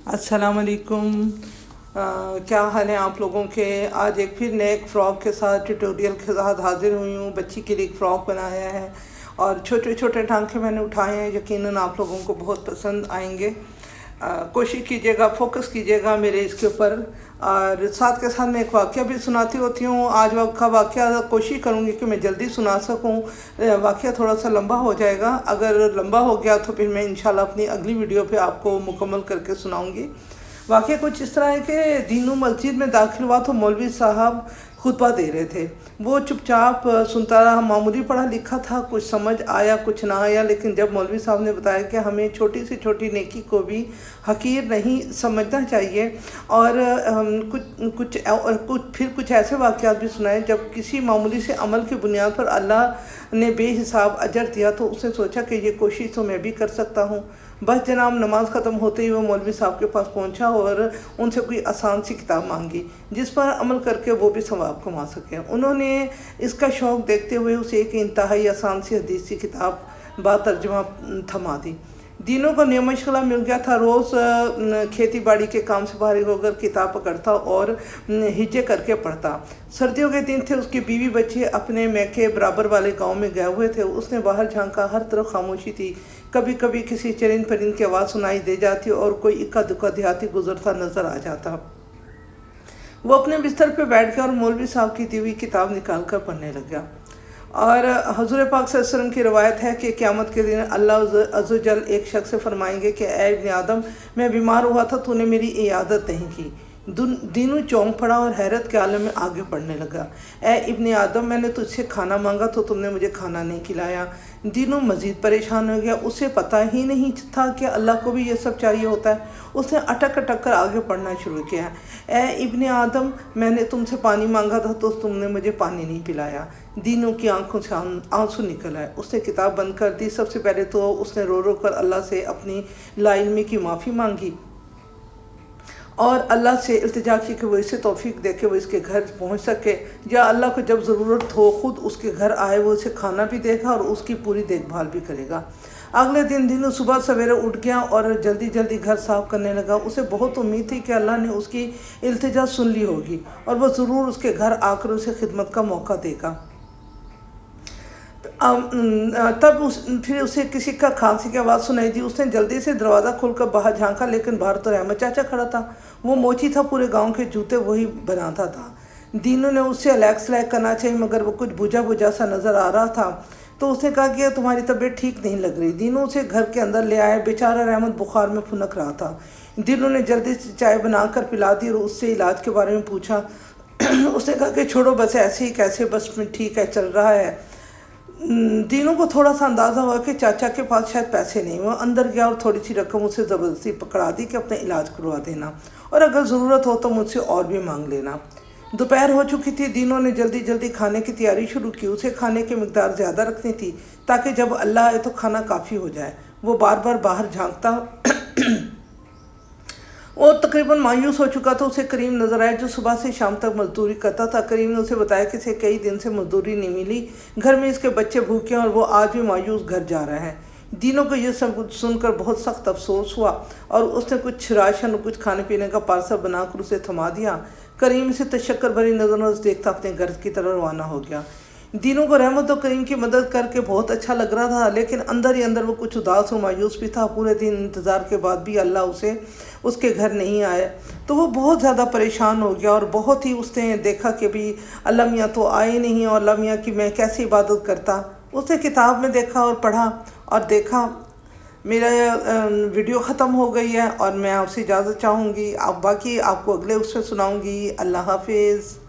अस्सलाम वालेकुम। क्या हाल है आप लोगों के। आज एक फिर नए फ़्रॉक के साथ ट्यूटोरियल के साथ हाज़िर हुई हूँ। बच्ची के लिए एक फ़्रॉक बनाया है और छोटे छोटे टांके मैंने उठाए हैं। यकीनन आप लोगों को बहुत पसंद आएंगे। कोशिश कीजिएगा, फोकस कीजिएगा मेरे इसके ऊपर। और साथ के साथ मैं एक वाक़या भी सुनाती होती हूँ। आज का वाक़या कोशिश करूँगी कि मैं जल्दी सुना सकूँ। वाक़या थोड़ा सा लंबा हो जाएगा। अगर लंबा हो गया तो फिर मैं इंशाल्लाह अपनी अगली वीडियो पे आपको मुकम्मल करके सुनाऊँगी। वाक़या कुछ इस तरह है कि दीनू मस्जिद में दाखिल हुआ तो मौलवी साहब खुतबा दे रहे थे। वो चुपचाप सुनता रहा। मामूली पढ़ा लिखा था, कुछ समझ आया कुछ ना आया, लेकिन जब मौलवी साहब ने बताया कि हमें छोटी से छोटी नेकी को भी हकीर नहीं समझना चाहिए और कुछ ऐसे वाक़यात भी सुनाए जब किसी मामूली से अमल की बुनियाद पर अल्लाह ने बेहिसाब अजर दिया, तो उसने सोचा कि ये कोशिश तो मैं भी कर सकता हूँ। बस जनाब नमाज ख़त्म होते ही वो मौलवी साहब के पास पहुंचा और उनसे कोई आसान सी किताब मांगी जिस पर अमल करके वो भी सवाब कमा सकें। उन्होंने इसका शौक़ देखते हुए उसे एक इंतहाई आसान सी हदीस की किताब बातर्जुमा थमा दी। दिनों को नया मशगला मिल गया था। रोज़ खेती बाड़ी के काम से फारिग होकर किताब पकड़ता और हिज्जे करके पढ़ता। सर्दियों के दिन थे। उसकी बीवी बच्चे अपने मैके बराबर वाले गांव में गए हुए थे। उसने बाहर झांका, हर तरफ खामोशी थी। कभी कभी किसी चरिंद परिंद की आवाज़ सुनाई दे जाती और कोई इक्का दुक्का देहाती गुजरता नजर आ जाता। वो अपने बिस्तर पर बैठ गया और मौलवी साहब की दी हुई किताब निकाल कर पढ़ने लग गया। और हज़ूर पाक सल्लल्लाहु अलैहि वसल्लम की रवायत है कि क़यामत के दिन अल्लाह अज़्ज़ व जल एक शख्स से फरमाएंगे कि ऐ इब्ने आदम, मैं बीमार हुआ था, तूने मेरी इयादत नहीं की। दीनू चौंक पड़ा और हैरत के आलम में आगे बढ़ने लगा। ऐ इब्ने आदम, मैंने तुझसे खाना मांगा तो तुमने मुझे खाना नहीं खिलाया। दीनू मज़ीद परेशान हो गया। उसे पता ही नहीं था कि अल्लाह को भी ये सब चाहिए होता है। उसने अटक अटक कर आगे पढ़ना शुरू किया। ऐ इब्ने आदम, मैंने तुमसे पानी मांगा था तो तुमने मुझे पानी नहीं पिलाया। दीनू की आंखों से आंसू निकल आए। उसने किताब बंद कर दी। सबसे पहले तो उसने रो रो कर अल्लाह से अपनी लाइल्मी की माफ़ी मांगी और अल्लाह से इल्तिजा की कि वो इसे तौफीक दे के वो इसके घर पहुंच सके, या अल्लाह को जब ज़रूरत हो ख़ुद उसके घर आए, वो उसे खाना भी देगा और उसकी पूरी देखभाल भी करेगा। अगले दिन दीनू सुबह सवेरे उठ गया और जल्दी जल्दी घर साफ़ करने लगा। उसे बहुत उम्मीद थी कि अल्लाह ने उसकी इल्तिजा सुन ली होगी और वह ज़रूर उसके घर आकर उसे खिदमत का मौका देगा। फिर उसे किसी का खांसी की आवाज़ सुनाई दी। उसने जल्दी से दरवाज़ा खोलकर बाहर झांका, लेकिन बाहर तो रहमत चाचा खड़ा था। वो मोची था, पूरे गांव के जूते वही बनाता था। दीनू ने उससे अलैक्स करना चाहिए, मगर वो कुछ बुझा बुझा सा नज़र आ रहा था। तो उसने कहा कि तुम्हारी तबीयत ठीक नहीं लग रही। दीनू उसे घर के अंदर ले आया। बेचारा रहमत बुखार में फुनक रहा था। दीनू ने जल्दी से चाय बनाकर पिला दी और उससे इलाज के बारे में पूछा। उसने कहा कि छोड़ो, बस ऐसे ही कैसे, बस में ठीक है, चल रहा है। दीनू को थोड़ा सा अंदाज़ा हुआ कि चाचा के पास शायद पैसे नहीं। वो अंदर गया और थोड़ी सी रकम उसे ज़बरदस्ती पकड़ा दी कि अपना इलाज करवा देना और अगर ज़रूरत हो तो मुझसे और भी मांग लेना। दोपहर हो चुकी थी। दीनू ने जल्दी जल्दी खाने की तैयारी शुरू की। उसे खाने की मिकदार ज़्यादा रखनी थी ताकि जब अल्लाह आए तो खाना काफ़ी हो जाए। वो बार बार बाहर झांकता वो तकरीबन मायूस हो चुका था। उसे करीम नज़र आया जो सुबह से शाम तक मजदूरी करता था। करीम ने उसे बताया कि इसे कई दिन से मजदूरी नहीं मिली, घर में इसके बच्चे भूखे हैं और वो आज भी मायूस घर जा रहे हैं। दीनों को यह सब कुछ सुनकर बहुत सख्त अफसोस हुआ और उसने कुछ राशन और कुछ खाने पीने का पार्सल बनाकर उसे थमा दिया। करीम से तशक्कर भरी नज़र देखता अपने घर की तरफ रवाना हो गया। दीनों को रहमत और करीम की मदद करके बहुत अच्छा लग रहा था, लेकिन अंदर ही अंदर वो कुछ उदास और मायूस भी था। पूरे दिन इंतज़ार के बाद भी अल्लाह उसे उसके घर नहीं आए तो वो बहुत ज़्यादा परेशान हो गया और बहुत ही उसने देखा कि भी अल्लाह मियाँ तो आए नहीं और अल्लाह मियाँ की मैं कैसे इबादत करता। उसने किताब में देखा और पढ़ा और देखा। मेरा वीडियो ख़त्म हो गई है और मैं आपसे इजाज़त चाहूँगी। अब बाकी आपको अगले उसमें सुनाऊँगी। अल्लाह हाफिज़।